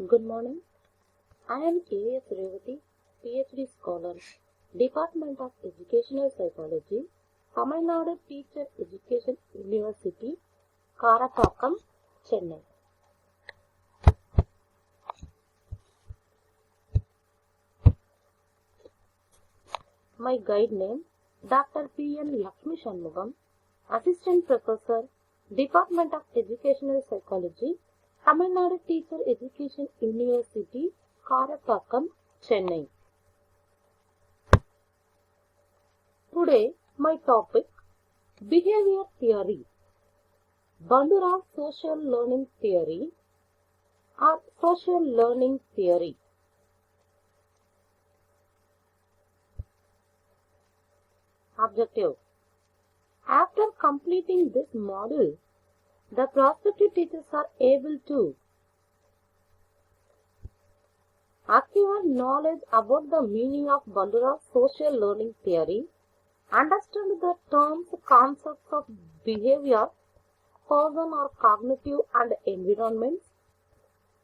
Good morning. I am K.S. Revati, PhD scholar, Department of Educational Psychology, Tamil Nadu Teacher Education University, Karapakkam, Chennai. My guide name, Dr. P.N. Lakshmi Shanmugam, Assistant Professor, Department of Educational Psychology, Tamil Nadu Teacher Education University, Karapakkam, Chennai. Today, my topic, Behavior Theory, Bandura Social Learning Theory or Social Learning Theory. Objective. After completing this module, the prospective teachers are able to acquire knowledge about the meaning of Bandura's social learning theory, understand the terms, concepts of behavior, person or cognitive and environments,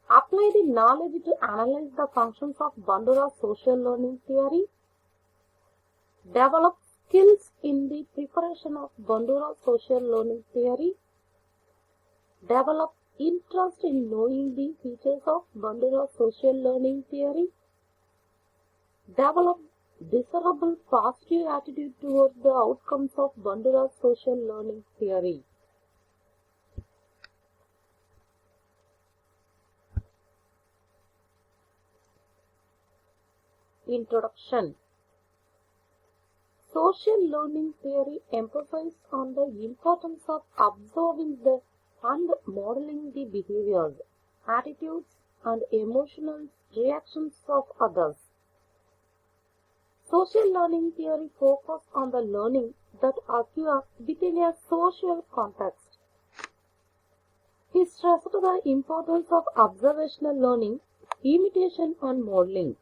apply the knowledge to analyze the functions of Bandura's social learning theory, develop skills in the preparation of Bandura's social learning theory, develop interest in knowing the features of Bandura's social learning theory, develop desirable positive attitude towards the outcomes of Bandura's social learning theory. Introduction. Social learning theory emphasizes on the importance of observing and modeling the behaviors, attitudes, and emotional reactions of others. Social learning theory focuses on the learning that occurs within a social context. He stressed the importance of observational learning, imitation, and modeling.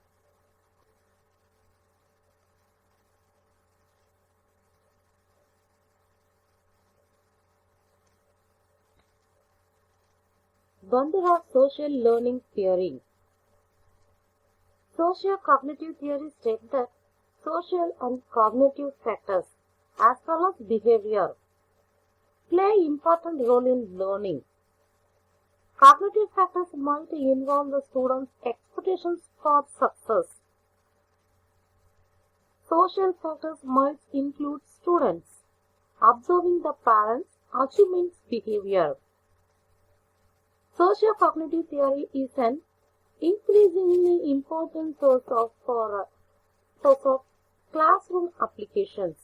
Bandura social learning theory. Socio-cognitive theory states that social and cognitive factors, as well as behavior, play an important role in learning. Cognitive factors might involve the student's expectations for success. Social factors might include students observing the parents' achievement's behavior. Socio-cognitive theory is an increasingly important source of classroom applications.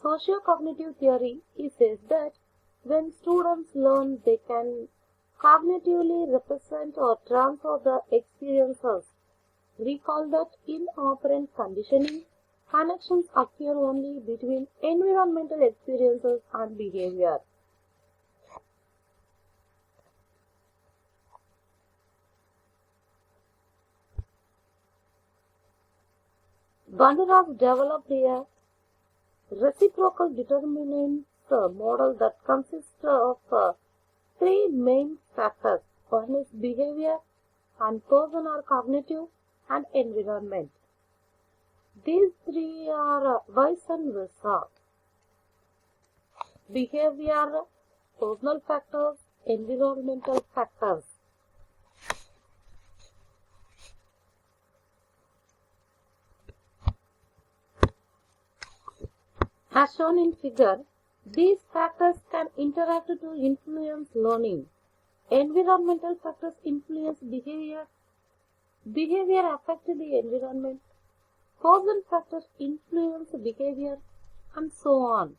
Socio-cognitive theory says that when students learn, they can cognitively represent or transfer the experiences. Recall that in operant conditioning, connections occur only between environmental experiences and behavior. Bandura developed a reciprocal determinants model that consists of three main factors. One is behavior, and person or cognitive, and environment. These three are vice and versa. Behavior, personal factors, environmental factors. As shown in figure, these factors can interact to influence learning. Environmental factors influence behavior. Behavior affects the environment. Person factors influence behavior, and so on.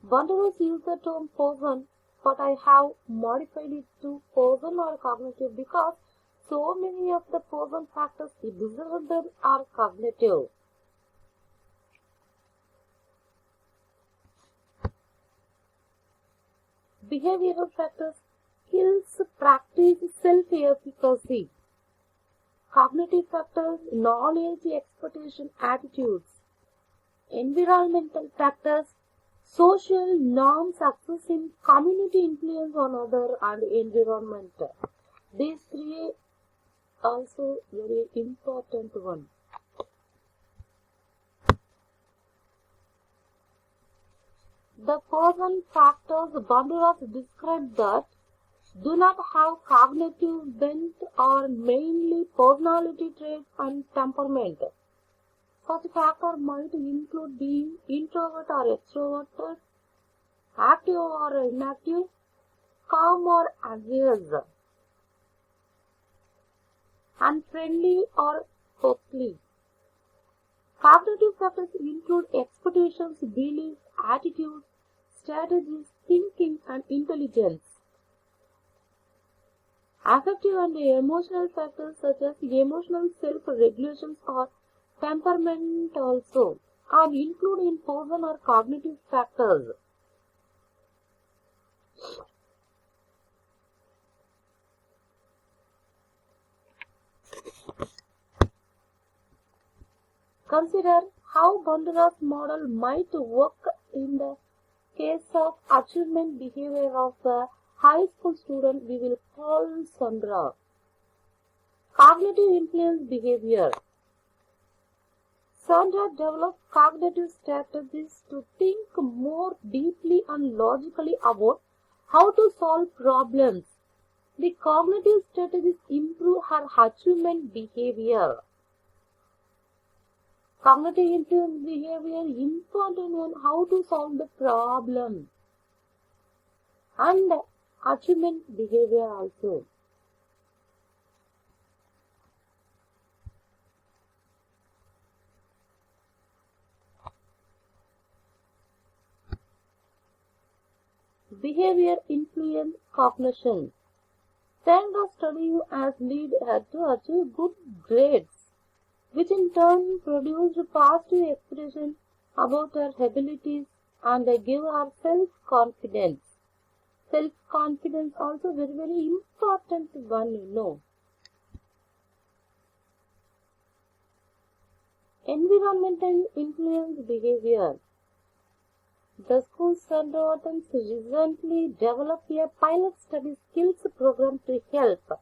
Bandura used the term person, but I have modified it to person or cognitive because so many of the person factors observed are cognitive. Behavioral factors skills, practice, self-efficacy. Cognitive factors, knowledge, expectation, attitudes. Environmental factors, social norms, success in community influence on other and environment. These three also very important one. The person factors Bandura described that do not have cognitive bent or mainly personality traits and temperament. Such factors might include being introvert or extroverted, active or inactive, calm or anxious, unfriendly or hostile. Cognitive factors include expectations, beliefs, attitudes, strategies, thinking, and intelligence. Affective and emotional factors such as emotional self-regulations or temperament also are included in person or cognitive factors. Consider how Bandura's model might work in the case of achievement behavior of a high school student we will call Sandra. Cognitive influence behavior. Sandra developed cognitive strategies to think more deeply and logically about how to solve problems. The cognitive strategies improve her achievement behavior. Cognitive influence behavior important one how to solve the problem and achievement behavior also. Behavior influence cognition. Sandra's study has led her to achieve good grades, which in turn produced positive expression about her abilities and gave her self-confidence. Self-confidence also very important one. Environmental influence behavior. The school Sundertons recently developed a pilot study skills program to help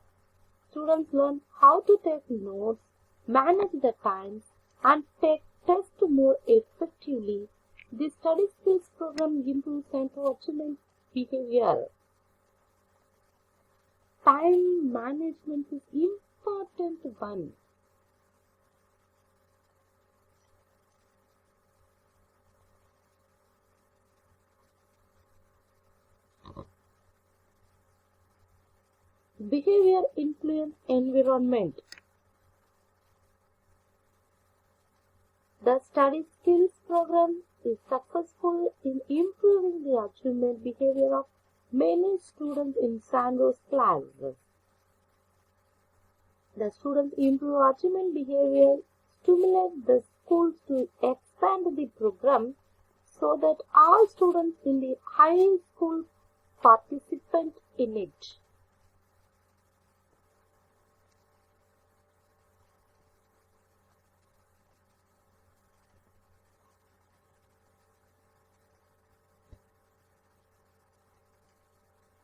students learn how to take notes, manage the time, and take tests more effectively. The study skills program improves center achievement behavior. Time management is important one. Behavior influence environment. The study skills program is successful in improving the achievement behavior of many students in Sandro's classes. The students improve achievement behavior, stimulate the schools to expand the program so that all students in the high school participate in it.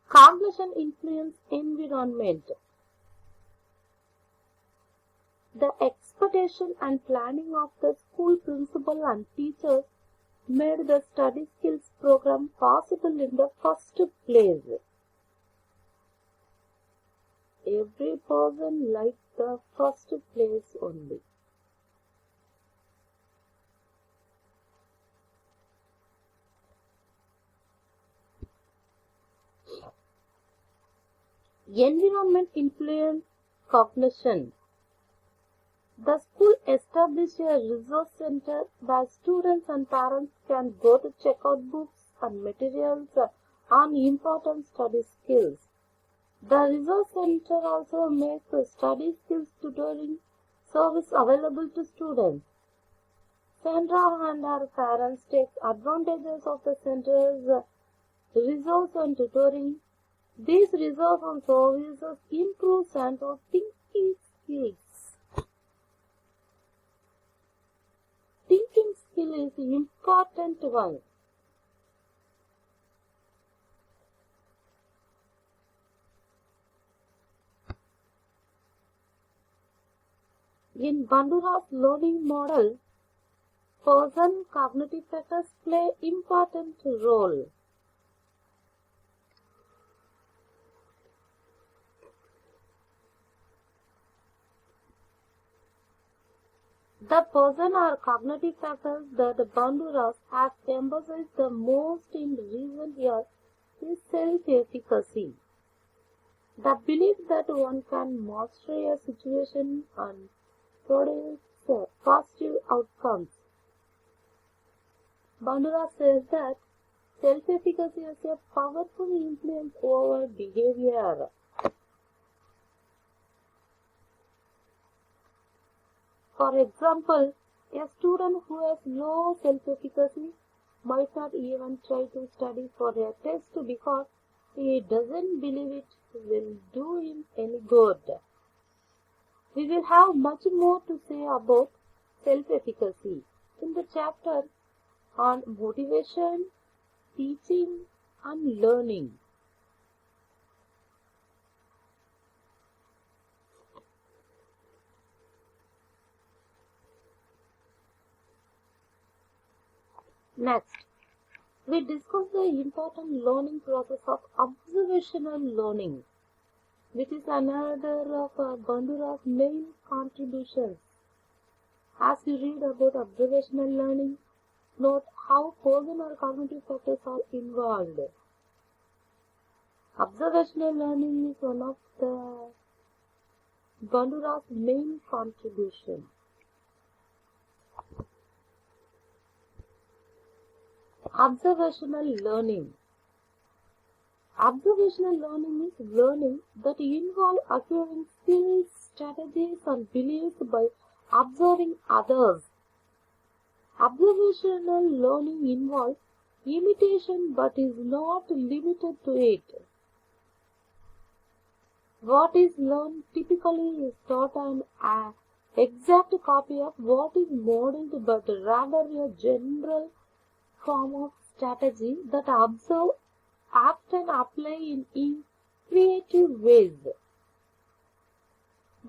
Cognition influence environment. The expectation and planning of the school principal and teachers made the study skills program possible in the first place. Every person likes the first place only. Environment influence cognition. The school established a resource center where students and parents can go to check out books and materials on important study skills. The resource center also makes the study skills tutoring service available to students. Sandra and her parents take advantages of the center's resource and tutoring. These resource and services improve Sandra's thinking skills. Thinking skill is important one. In Bandura's learning model, person cognitive factors play important role. The person or cognitive factors that Bandura has emphasized the most in recent years is self-efficacy. The belief that one can master a situation and produce positive outcomes. Bandura says that self-efficacy has a powerful influence over behavior. For example, a student who has low self-efficacy might not even try to study for a test because he doesn't believe it will do him any good. We will have much more to say about self-efficacy in the chapter on motivation, teaching, and learning. Next, we discuss the important learning process of observational learning, which is another of Bandura's main contributions. As you read about observational learning, note how person or cognitive factors are involved. Observational learning is one of the Bandura's main contributions. Observational learning. Observational learning is learning that involves acquiring skills, strategies, and beliefs by observing others. Observational learning involves imitation but is not limited to it. What is learned typically is not an exact copy of what is modeled, but rather a general form of strategy that observe often apply in creative ways.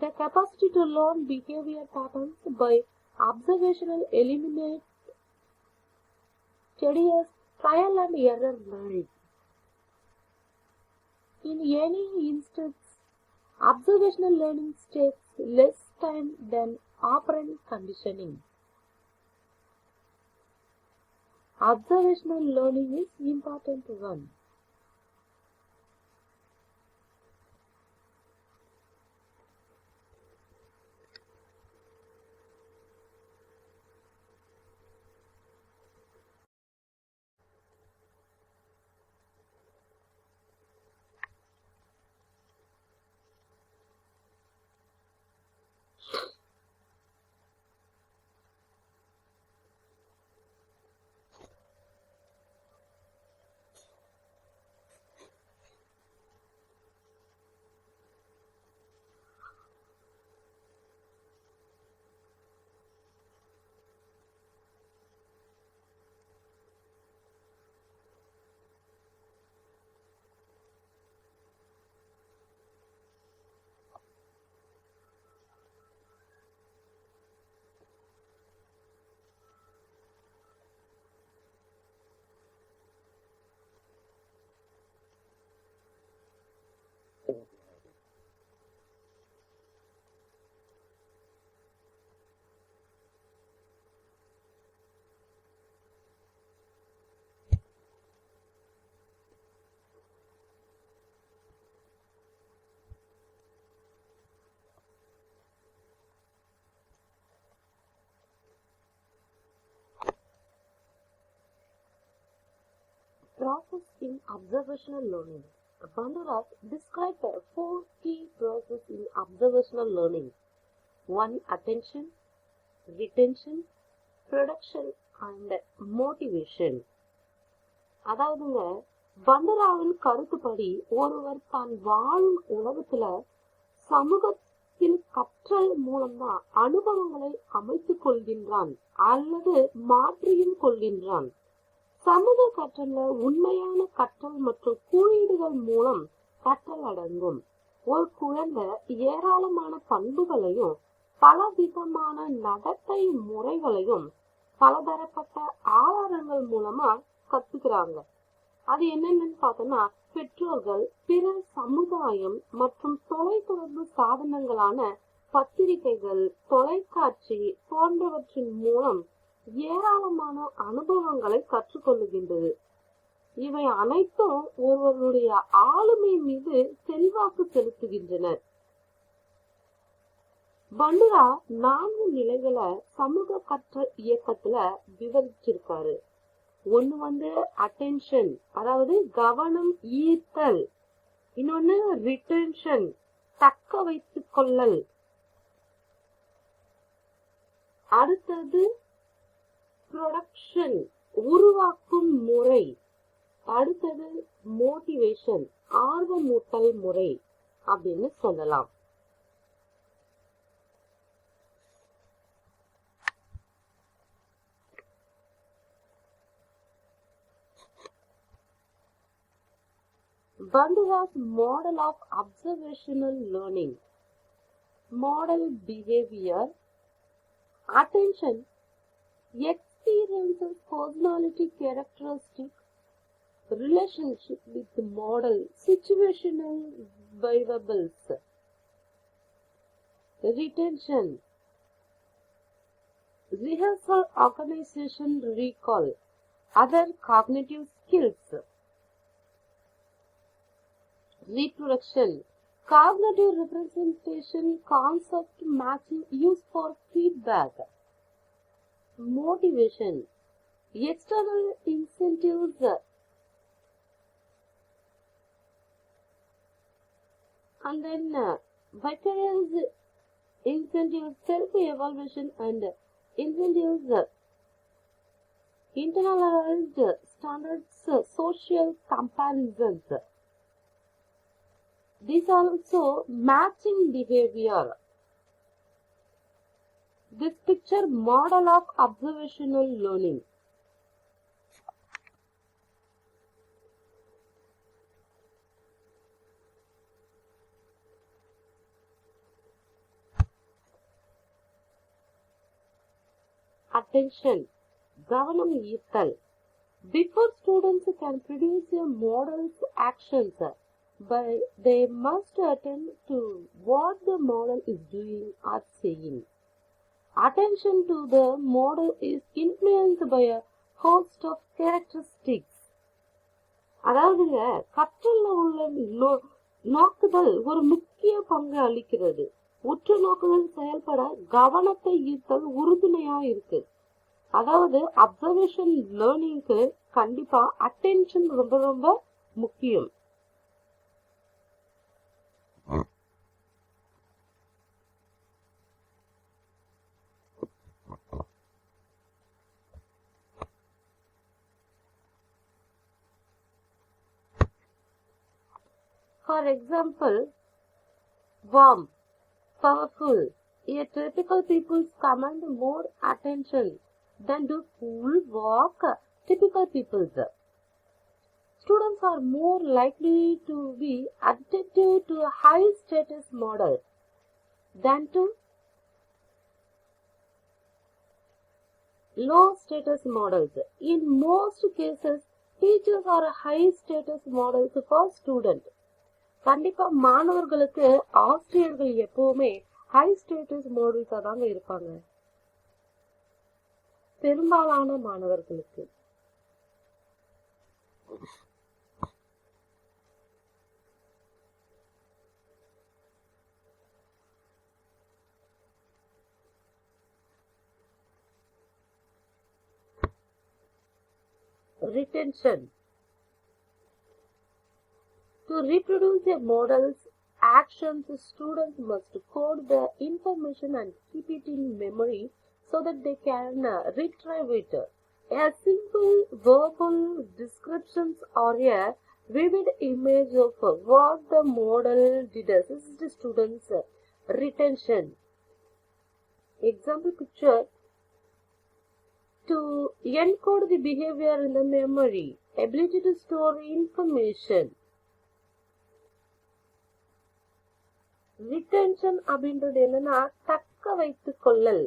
The capacity to learn behavior patterns by observational eliminate tedious trial and error learning. In any instance, observational learning takes less time than operant conditioning. Observational learning is important one. Process in observational learning. Bandura described 4 key processes in observational learning. 1. Attention, retention, production and motivation. அதாவதுங்க பந்துராவின் கருத்துப்படி ஒருவர் தான் வாழும் உலகத்துல சமூகத்தில் கற்றல் மூலம்தான் அனுபவங்களை அமைத்துக் கொள்கின்றான் அல்லது மாற்றியும் கொள்கின்றான். சமூக கற்றல்ல உண்மையான கற்றல் மற்றும் குறியீடுகள் மூலம் கற்றல் அடங்கும். ஒரு குழந்தை ஏராளமான பண்புகளையும் பலவிதமான நடத்தை முறைகளையும் பலதரப்பட்ட ஆதாரங்கள் மூலமா கத்துக்கிறாங்க. அது என்னென்னு பார்த்தோம்னா, பெற்றோர்கள், பிற சமுதாயம் மற்றும் தொலைத்தொடர்பு சாதனங்களான பத்திரிகைகள், தொலைக்காட்சி போன்றவற்றின் மூலம் ஏராளமான அனுபவங்களை கற்றுக்கொள்ளுகின்றது. இவை அனைத்தும் ஒருவருடைய ஆளுமை மீது செல்வாக்கு செலுத்துகின்றன. பண்டுரா 4 நிலைகளை சமூக கற்றல் இயக்கத்துல விவரிச்சிருக்காரு. ஒண்ணு அட்டென்ஷன், அதாவது கவனம் ஈர்த்தல். இன்னொன்னு ரிட்டென்ஷன், தக்க வைத்துக் கொள்ளல். அடுத்தது ப்ரொடக்ஷன், உருவாக்கும் முறை. அடுத்தது மோட்டிவேஷன், ஆர்வமூட்டல் முறை அப்படின்னு சொல்லலாம். Bandura's model of observational learning. Model behavior. Attention, experiences, personality characteristics, relationship with the model, situational variables. Retention, rehearsal, organization, recall, other cognitive skills. Reproduction, cognitive representation, concept matching, used for feedback. Motivation, external incentives and then vicarious incentives, self-evaluation and incentives, internalized standards, social comparisons. These are also matching behavior. This picture model of observational learning. Attention, கவனம் ஈர்த்தல். Before students can produce a model's actions, but they must attend to what the model is doing or saying. Attention to the model is influenced by a host of characteristics. அதாவதுங்க, கற்றல்ல உள்ள நோக்குதல் ஒரு முக்கிய பங்கு அளிக்கிறது. உற்று நோக்குதல் செயல்பட கவனத்தை ஈர்த்தல் உறுதுணையா இருக்கு. அதாவது அப்சர்வேஷன் லேர்னிங்க்கு கண்டிப்பா அட்டென்ஷன் ரொம்ப ரொம்ப முக்கியம். For example, warm, powerful. A typical people command more attention than do cool, walk, typical peoples. Students are more likely to be attentive to a high status model than to low status models. In most cases, teachers are high status models for students. கண்டிப்பா மாணவர்களுக்கு ஆசிரியர்கள் எப்பவுமே high status மாடல்ஸா தாங்க இருப்பாங்க. பெரும்பாலான மாணவர்களுக்கு. Retention. To reproduce a model's actions, students must code the information and keep it in memory so that they can retrieve it. A simple verbal descriptions or a vivid image of what the model did assist students' retention. Example picture. To encode the behavior in the memory, ability to store information. Retention அப்படின்றது என்னன்னா, தக்க தக்க வைத்துக் கொள்ளல்.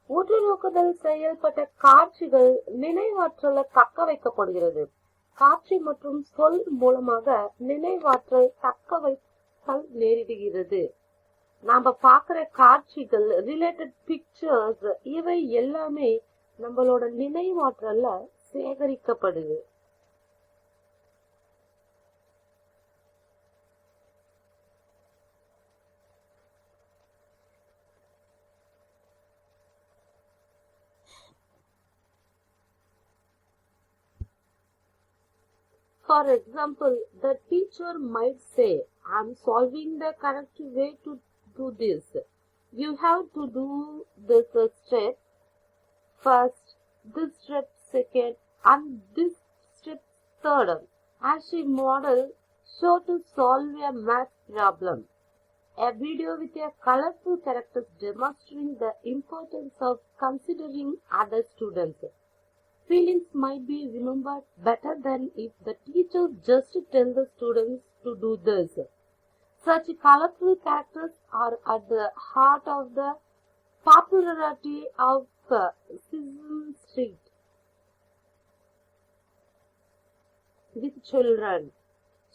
உற்று நோக்குதல் செயல்பட்ட காட்சிகள் நினைவாற்றல தக்க வைக்கப்படுகிறது. காட்சி மற்றும் சொல் மூலமாக நினைவாற்றல் தக்க வைத்தல் நேரிடுகிறது. நாம பாக்குற காட்சிகள், ரிலேட்டட் பிக்சர்ஸ், இவை எல்லாமே நம்மளோட நினைவாற்றல்ல சேகரிக்கப்படுது. For example, the teacher might say, "I'm solving the correct way to do this. You have to do this step first, this step second, and this step third," as she models show to solve a math problem. A video with a colorful characters demonstrating the importance of considering other students. Feelings might be remembered better than if the teacher just tell the students to do this. Such colorful characters are at the heart of the popularity of Sesame Street with children.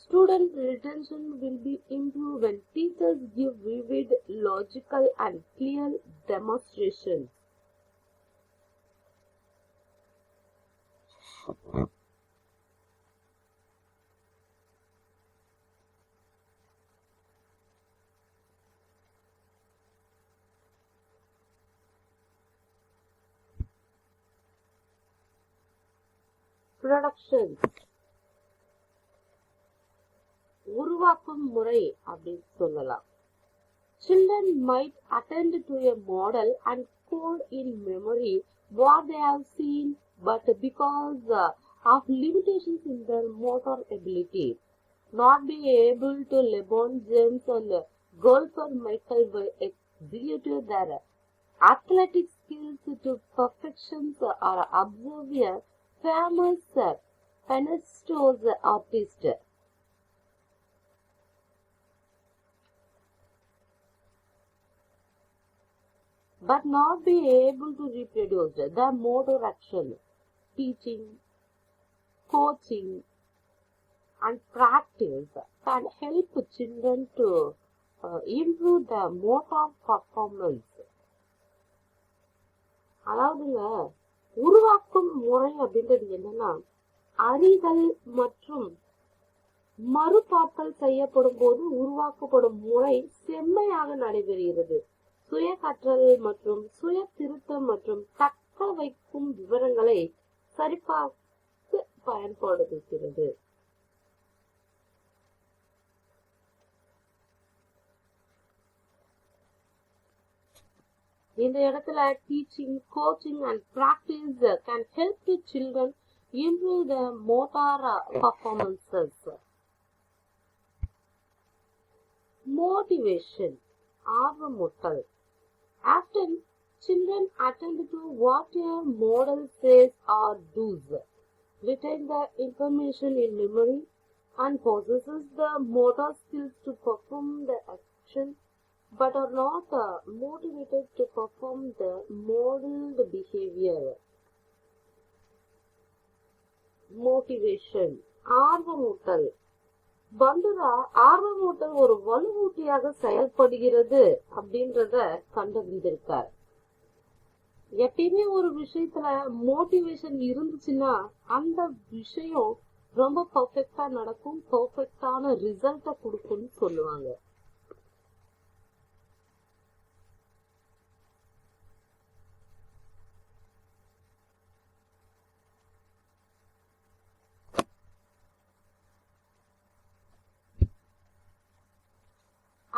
Student retention will be improved when teachers give vivid, logical, and clear demonstrations. Productions. உருவாக்கும் முறை அப்படின்னு சொல்லலாம். Children might attend to a model and code in memory what they have seen, but because of limitations in their motor ability, not be able to LeBron James and golfer Michael will execute their athletic skills to perfection or observe a famous Penastos artist. But not be able to reproduce the motor action. Teaching, coaching, and practice can help children to improve their motor performance. அதாவதுங்க, உருவாக்கும் முறை அப்படின்றது என்னன்னா, அறிதல் மற்றும் மறுபார்த்தல் செய்யப்படும் போது உருவாக்கப்படும் முறை செம்மையாக நடைபெறுகிறது. சுய கற்றல் மற்றும் சுய திருத்தம் மற்றும் தக்க வைக்கும் விவரங்களை சரிபார்க்க பயன்படுத்துகிறது. இந்த இடத்துல teaching, coaching and practice can help the children improve their motor performances. Motivation, ஆர்வமூட்டல். Often, children attend to what a model says or does, retain the information in memory, and possesses the motor skills to perform the action, but are not motivated to perform the modeled behavior. Motivation, ஆர்வமூட்டல். பந்துரா ஆர்வமூட்டல் ஒரு வலுவூட்டியாக செயல்படுகிறது அப்படின்றத கண்டறிந்திருக்கார். எப்பயுமே ஒரு விஷயத்துல motivation இருந்துச்சுன்னா அந்த விஷயம் ரொம்ப பர்ஃபெக்டா நடக்கும், பர்ஃபெக்டான ரிசல்ட்ட கொடுக்கும்னு சொல்லுவாங்க.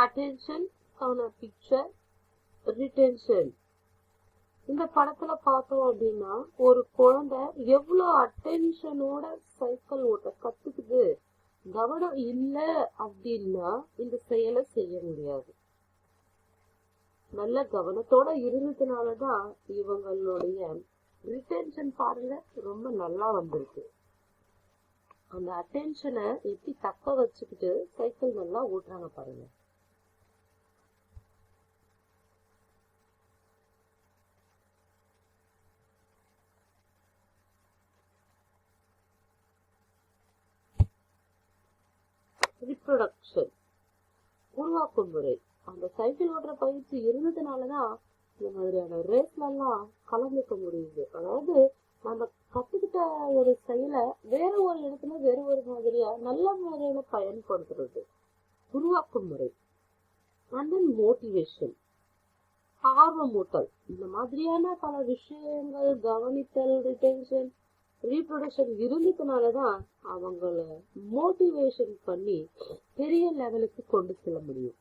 அட்டென்ஷன் ஆன பிக்சர், ரிட்டென்ஷன். இந்த படத்துல பார்த்தோம் அப்படின்னா ஒரு குழந்தை எவ்வளவு அட்டென்ஷனோட சைக்கிள் ஓட்ட கத்துக்குது. கவனம் இல்ல அப்படின்னா இந்த செயலை செய்ய முடியாது. நல்ல கவனத்தோட இருந்ததுனாலதான் இவங்களுடைய ரிட்டென்ஷன் பாருங்க ரொம்ப நல்லா வந்திருக்கு. அந்த அட்டென்ஷனை எப்படி தக்க வச்சுக்கிட்டு சைக்கிள் நல்லா ஓட்டுறாங்க பாருங்க. reproduction. உருவாக்கும் முறை. அந்த சைக்கிள் ஓட்டுற பயிற்சி இருந்ததுனாலதான் இந்த மாதிரியான ரேஸ்ல எல்லாம் கலந்துக்க முடியுது. அதாவது நம்ம கத்துக்கிட்ட ஒரு செயலை வேற ஒரு இடத்துல வேற ஒரு மாதிரியா நல்ல முறையில பயன்படுத்துறது உருவாக்கும் முறை. அண்ட் தென் மோட்டிவேஷன், ஆர்வமூட்டல். இந்த மாதிரியான பல விஷயங்கள் கவனித்தல், ரிட்டென்ஷன், ரீப்ரொடக்ஷன் இருந்ததுனாலதான் அவங்கள மோட்டிவேஷன் பண்ணி பெரிய லெவலுக்கு கொண்டு செல்ல முடியும்.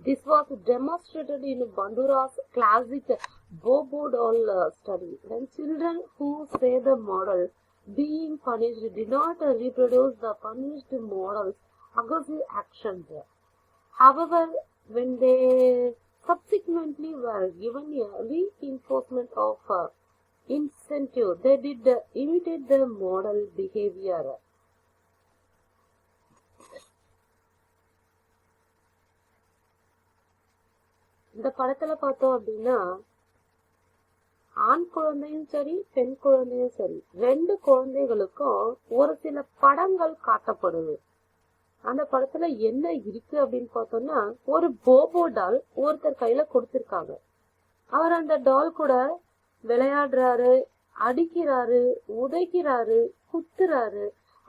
This was demonstrated in Bandura's classic Bobodal study. When children who say the model being punished did not reproduce the punished model's aggressive actions. However, when they subsequently were given a reinforcement of incentive, they did imitate the model behavior. இந்த படத்துல பார்த்தோம் அப்படின்னா ஆண் குழந்தையும் சரி பெண் குழந்தையும் சரி ரெண்டு குழந்தைகளுக்கும் ஒரு சில படங்கள் காட்டப்படுது. அந்த படத்துல என்ன இருக்கு அப்படின்னு பார்த்தோம்னா ஒரு போபோ டால் ஒருத்தர் கையில கொடுத்திருக்காங்க. அவர் அந்த டால் கூட விளையாடுறாரு, அடிக்கிறாரு, உதைக்கிறாரு, குத்துறாரு.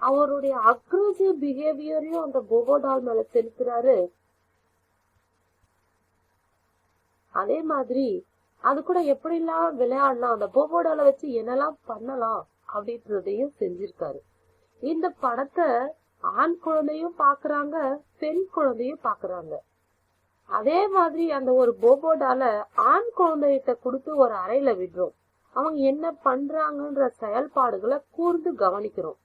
அவருடைய அக்ரெசிவ் பிஹேவியரையும் அந்த போபோ டால் மேல செலுத்துறாரு. அதே மாதிரி அது கூட எப்படிலாம் விளையாடலாம், அந்த போபோடால வச்சு என்னெல்லாம் பண்ணலாம் அப்படின்றதையும் செஞ்சிருக்காரு. இந்த படத்தை ஆண் குழந்தையும் பாக்குறாங்க, பெண் குழந்தையும் பாக்குறாங்க. அதே மாதிரி அந்த ஒரு போபோடால ஆண் குழந்தைகிட்ட கொடுத்து ஒரு அறையில விடுறோம். அவங்க என்ன பண்றாங்கன்ற செயல்பாடுகளை கூர்ந்து கவனிக்கிறோம்.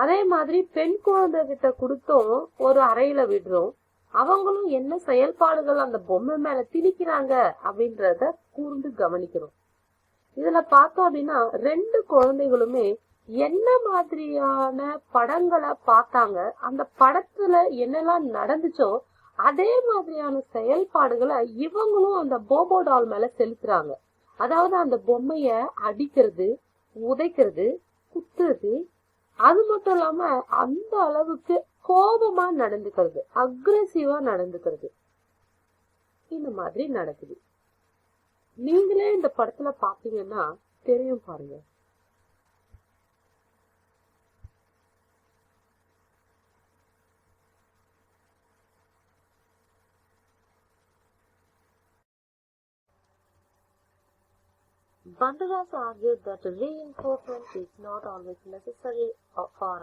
அதே மாதிரி பெண் குழந்தை கிட்ட கொடுத்தும் ஒரு அறையில விடுறோம். அவங்களும் என்ன செயல்பாடுகள் அந்த பொம்மை மேல திணிக்கிறாங்க அப்படின்றத கூர்ந்து கவனிக்கிறோம். இதுல பார்த்தோம் அப்படின்னா ரெண்டு குழந்தைகளுமே என்ன மாதிரியான படங்களை பார்த்தாங்க, அந்த படத்துல என்னெல்லாம் நடந்துச்சோ அதே மாதிரியான செயல்பாடுகளை இவங்களும் அந்த போபோ டால் மேல செலுத்துறாங்க. அதாவது அந்த பொம்மைய அடிக்கிறது, உதைக்கிறது, குத்துறது, அது மட்டும் இல்லாம அந்த அளவுக்கு கோபமா நடந்துக்கிறது, அக்ரெசிவா நடந்துக்கிறது. இந்த மாதிரி நடக்குது. நீங்களே இந்த படத்துல பாத்தீங்கன்னா தெரியும் பாருங்க. Bandura argued that reinforcement is not always necessary for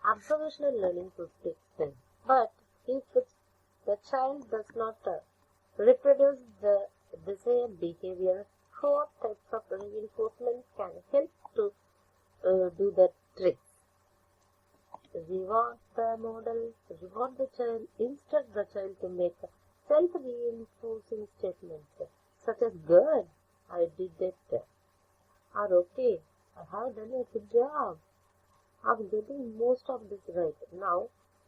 observational learning to take place. But if the child does not reproduce the desired behavior, 4 types of reinforcement can help to do the trick. Reward the model, reward the child, instruct the child to make self-reinforcing statements such as good, I did it, or okay, I have done a good job, I'm getting most of this right. Now,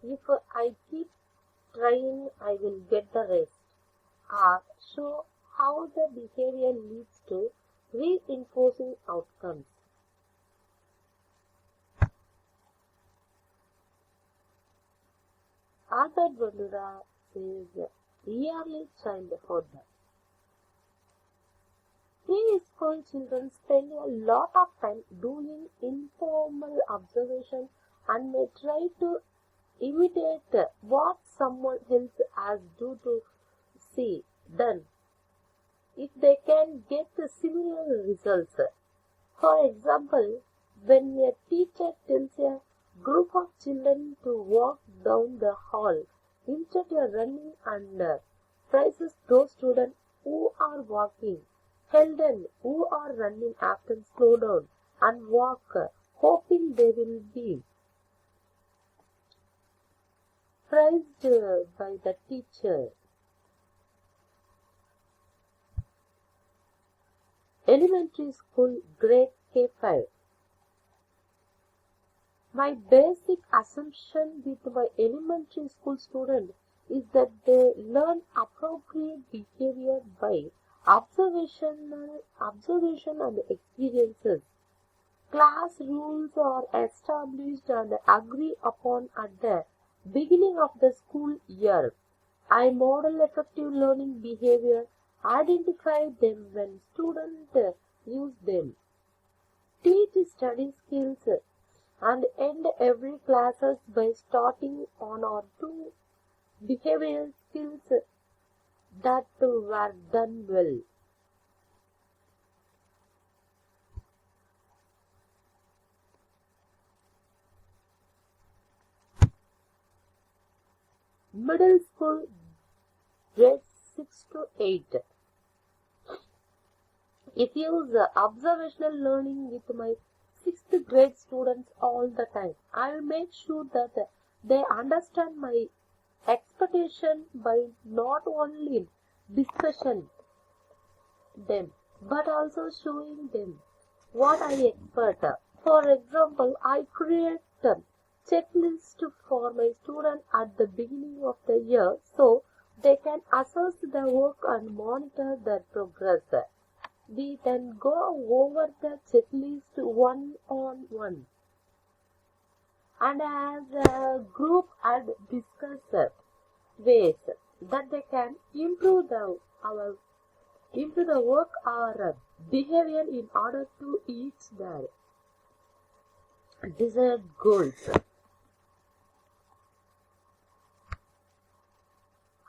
if I keep trying, I will get the rest. Or show how the behavior leads to reinforcing outcomes. Albert Bandura says early childhood. Preschool children spend a lot of time doing informal observation and may try to imitate what someone else has done if they can get similar results. For example, when a teacher tells a group of children to walk down the hall, instead of running and praises those students who are walking, Helden who are running after slow down and walk, hoping they will be praised by the teacher. Elementary school, grade K5. My basic assumption with my elementary school students is that they learn appropriate behavior by Observation and experiences. Class rules are established and agreed upon at the beginning of the school year. I model effective learning behavior, identify them when students use them, teach study skills, and end every classes by starting on or two behavioral skills that were done well. Middle school, grades 6 to 8. If use observational learning with my 6th grade students all the time, I will make sure that they understand my expectation by not only discussion them but also showing them what I expect. For example, I create a checklist for my students at the beginning of the year so they can assess their work and monitor their progress. We then go over the checklist one on one and as a group and discuss ways that they can improve the work or behavior in order to reach their desired goals.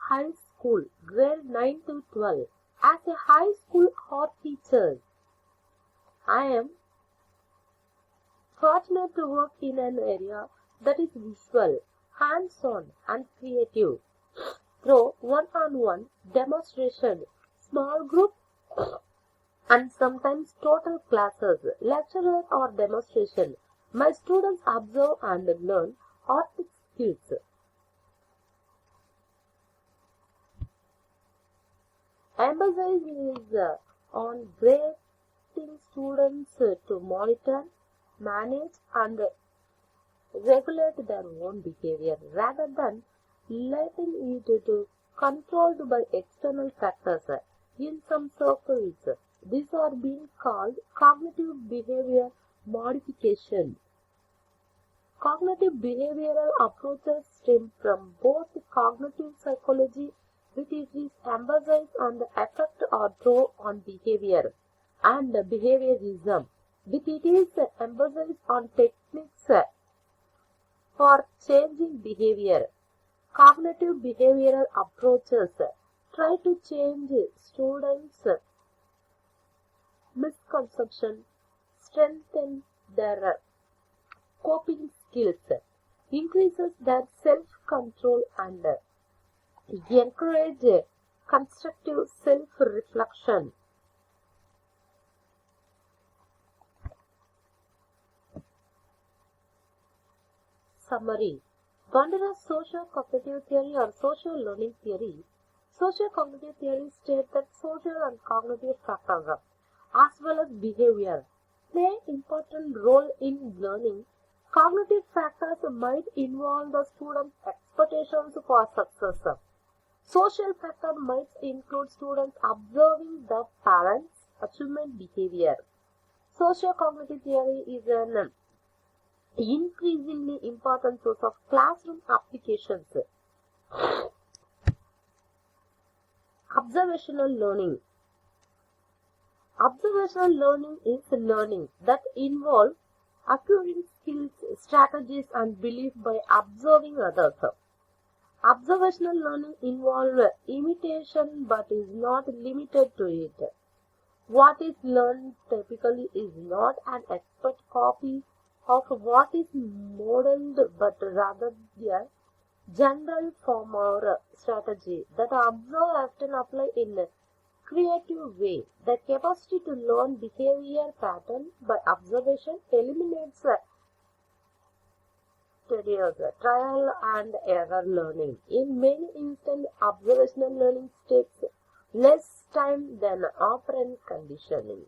High school, grade 9 to 12. As a high school art teacher, I am fortunate to work in an area that is visual, hands-on, and creative. Through one-on-one demonstration, small group, and sometimes total classes, lecture or demonstration, my students observe and learn artistic skills. Emphasis is on grading students to monitor, manage, and regulate their own behavior rather than letting it to controlled by external factors. In some circles, these are being called cognitive behavior modification. Cognitive behavioral approaches stem from both cognitive psychology, which is emphasis on the effect or throw on behavior, and behaviorism, which is emphasis on techniques for changing behavior. Cognitive behavioral approaches try to change students' misconception, strengthen their coping skills, increases their self-control, and encourage constructive self-reflection. Summary. Bandura's social cognitive theory or social learning theory. Social cognitive theory states that social and cognitive factors, as well as behavior, play an important role in learning. Cognitive factors might involve the student's expectations for success. Social factors might include students observing the parents' achievement behavior. Social cognitive theory is an increasingly important source of classroom applications. Observational learning. Observational learning is learning that involves acquiring skills, strategies, and belief by observing others. Observational learning involves imitation but is not limited to it. What is learned typically is not an expert copy of what is modeled but rather a general form or strategy that observers often apply in a creative way. The capacity to learn behavior pattern by observation eliminates tedious trial and error learning. In many instances, observational learning takes less time than operant conditioning.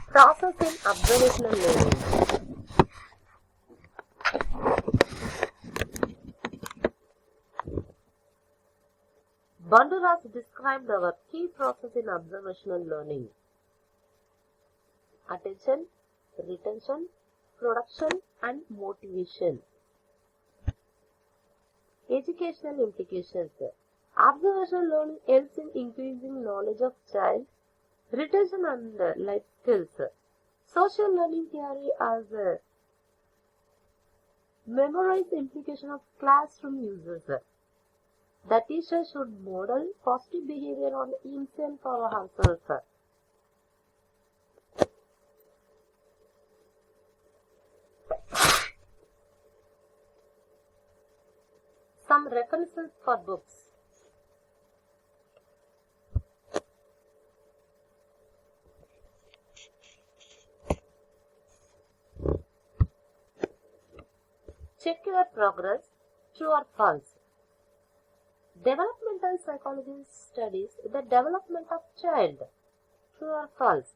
Process in observational learning. Bandura has described our key process in observational learning: attention, retention, production, and motivation. Educational implications. Observational learning helps in increasing knowledge of child, retention and life skills. Social learning theory as memorize the implication of classroom uses. The teacher should model positive behavior on himself or herself. Some references for books. Check your progress, true or false. Developmental psychology studies the development of child, true or false.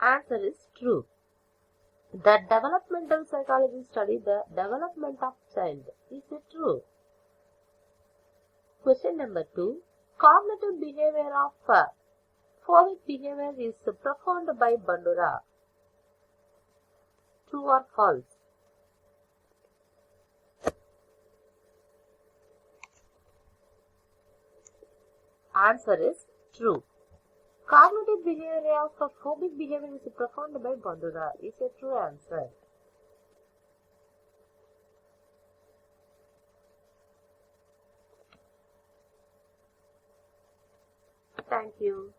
Answer is true. The developmental psychology study the development of child. Is it true? Question number 2. Cognitive behavior of phobic behavior is performed by Bandura. True or false? Answer is true. Cognitive behavior of phobic behavior is performed by Bandura. Is a true answer. Thank you.